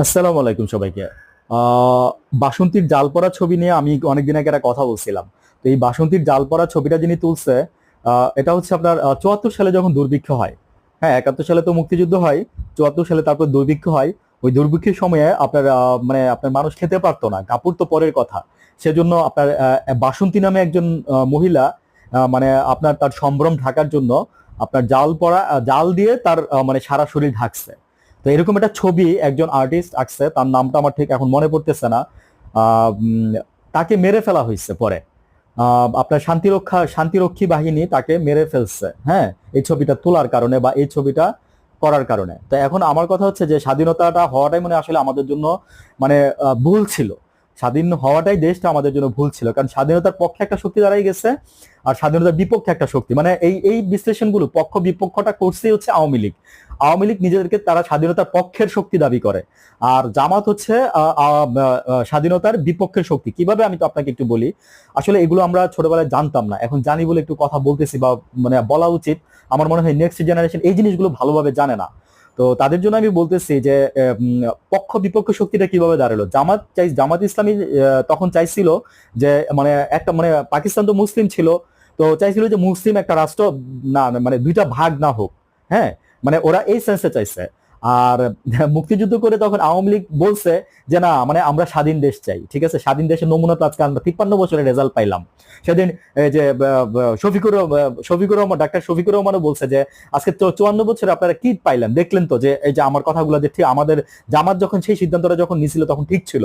আসসালামু আলাইকুম সবাইকে। আহ বাসন্তীর জাল পড়া ছবি নিয়ে আমি অনেকদিন আগে একটা কথা বলছিলাম। তো এই বাসন্তীর জাল পড়া ছবিটা যিনি তুলছে, এটা হচ্ছে আপনার 74 সালে যখন দুর্ভিক্ষ হয়। হ্যাঁ, 71 সালে তো মুক্তিযুদ্ধ হয়, 74 সালে তারপর দুর্ভিক্ষ হয়। ওই দুর্ভিক্ষের সময়ে আপনার মানে আপনার মানুষ খেতে পারতো না, কাপড় তো পরের কথা। সেজন্য আপনার বাসন্তী নামে একজন মহিলা, মানে আপনার তার সম্ভ্রম ঢাকার জন্য আপনার জাল দিয়ে তার মানে সারা শরীর ঢাকছে। তো এরকম একটা ছবি একজন আর্টিস্ট আঁকছে, তার নামটা আমার ঠিক এখন মনে পড়তেছে না। তাকে মেরে ফেলা হয়েছে পরে। আপনার শান্তিরক্ষী বাহিনী তাকে মেরে ফেলছে, হ্যাঁ, এই ছবিটা তোলার কারণে বা এই ছবিটা করার কারণে। তো এখন আমার কথা হচ্ছে যে স্বাধীনতাটা হওয়াটাই মানে আসলে আমাদের জন্য মানে ভুল ছিল। স্বাধীন হওয়াটাই দেশটা আমাদের জন্য ভুল ছিল, কারণ স্বাধীনতার পক্ষে একটা শক্তি দাঁড়াই গেছে আর স্বাধীনতার বিপক্ষে একটা শক্তি, মানে এই বিশ্লেষণগুলো পক্ষ বিপক্ষটা করছেই হচ্ছে আওয়ামী লীগ। আওয়ামী লীগ নিজেদেরকে তারা স্বাধীনতার পক্ষের শক্তি দাবি করে, আর জামাত হচ্ছে স্বাধীনতার বিপক্ষের শক্তি। কিভাবে আমি তো আপনাকে একটু বলি। আসলে এগুলো আমরা ছোটবেলায় জানতাম না, এখন জানি বলে একটু কথা বলতেছি বা মানে বলা উচিত। আমার মনে হয় নেক্সট জেনারেশন এই জিনিসগুলো ভালোভাবে জানে না। তো তাদের জন্য আমি বলতেছি যে পক্ষ বিপক্ষ শক্তিটা কিভাবে দাঁড়ালো। জামাত ইসলামী তখন চাইছিল যে মানে একটা মানে পাকিস্তান তো মুসলিম ছিল, তো চাইছিল যে মুসলিম একটা রাষ্ট্র না, মানে দুইটা ভাগ না হোক। হ্যাঁ, মানে ওরা এই সেন্সে চাইছে। আর মুক্তিযুদ্ধ করে তখন আওয়ামী লীগ বলছে যে না, মানে আমরা স্বাধীন দেশ চাই। ঠিক আছে, স্বাধীন দেশের নমুনা তো আজকে আমরা 53 বছরের রেজাল্ট পাইলাম। সেদিন এই যে ডাক্তার শফিকুর রহমানও বলছে যে আজকে তো 54 বছরে আপনারা কি পাইলেন, দেখলেন তো যে এই যে আমার কথাগুলো যে ঠিক আমাদের জামাত যখন সেই সিদ্ধান্তটা যখন নিছিল তখন ঠিক ছিল।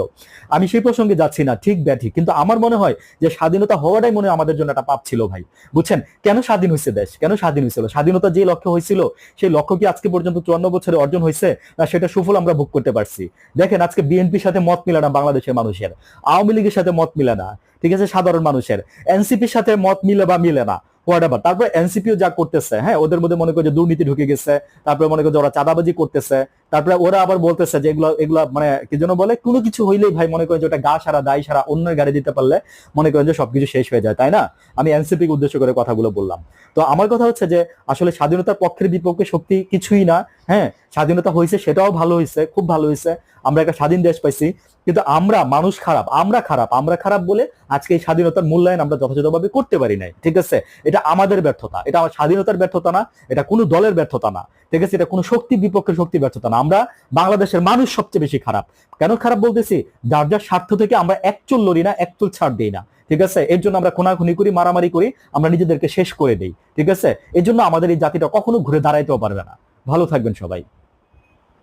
আমি সেই প্রসঙ্গে যাচ্ছি না, ঠিক ব্যাঠিক, কিন্তু আমার মনে হয় যে স্বাধীনতা হওয়াটাই মনে হয় আমাদের জন্য একটা পাপ ছিল ভাই। বুঝছেন কেন স্বাধীন হয়েছে দেশ, কেন স্বাধীন হয়েছিল? স্বাধীনতা যে লক্ষ্য হয়েছিল সেই লক্ষ্য কি আজকে পর্যন্ত 54 বছরে অর্জন হয়েছে? না, সেটা সুফল আমরা ভোগ করতে পারছি? দেখেন, আজকে বিএনপির সাথে মত মিলে না বাংলাদেশের মানুষের, আওয়ামী লীগের সাথে মত মিলে না, ঠিক আছে, সাধারণ মানুষের, এনসিপির সাথে মত মিলে বা মিলে না, হোয়াটএভার। তারপর এনসিপিও যা করতেছে, হ্যাঁ, ওদের মধ্যে মনে করে যে দুর্নীতি ঢুকে গেছে, তারপরে মনে করে যে ওরা চাঁদাবাজি করতেছে, তারপরে ওরা আবার বলতেছে যে এগুলা এগুলা মানে কি যেন বলে, কোনো কিছু হইলেই ভাই মনে করেন যে ওটা গা সারা দায় সারা অন্যের গাড়ি দিতে পারলে মনে করেন যে সবকিছু শেষ হয়ে যায়, তাই না? আমি এনসিপি কে উদ্দেশ্য করে কথাগুলো বললাম। তো আমার কথা হচ্ছে যে আসলে স্বাধীনতার পক্ষের বিপক্ষে শক্তি কিছুই না। হ্যাঁ, স্বাধীনতা হয়েছে, সেটাও ভালো হয়েছে, খুব ভালো হয়েছে, আমরা একটা স্বাধীন দেশ পাইছি। কিন্তু আমরা মানুষ খারাপ, আমরা খারাপ বলে আজকে এই স্বাধীনতার মূল্যায়ন আমরা যথাযথভাবে করতে পারি নাই। ঠিক আছে, এটা আমাদের ব্যর্থতা, এটা আমার স্বাধীনতার ব্যর্থতা না, এটা কোনো দলের ব্যর্থতা না। ঠিক আছে, এটা কোনো শক্তি বিপক্ষে শক্তি ব্যর্থতা না। আমরা বাংলাদেশের মানুষ সবচেয়ে বেশি খারাপ। কেন খারাপ বলতেছি? যার যার স্বার্থ থেকে আমরা একচুল লড়ি না, একচুল ছাড় দিই না। ঠিক আছে, এর জন্য আমরা খুনাখুনি করি, মারামারি করি, আমরা নিজেদেরকে শেষ করে দেই। ঠিক আছে, এর জন্য আমাদের এই জাতিটা কখনো ঘুরে দাঁড়াইতেও পারবে না। ভালো থাকবেন সবাই।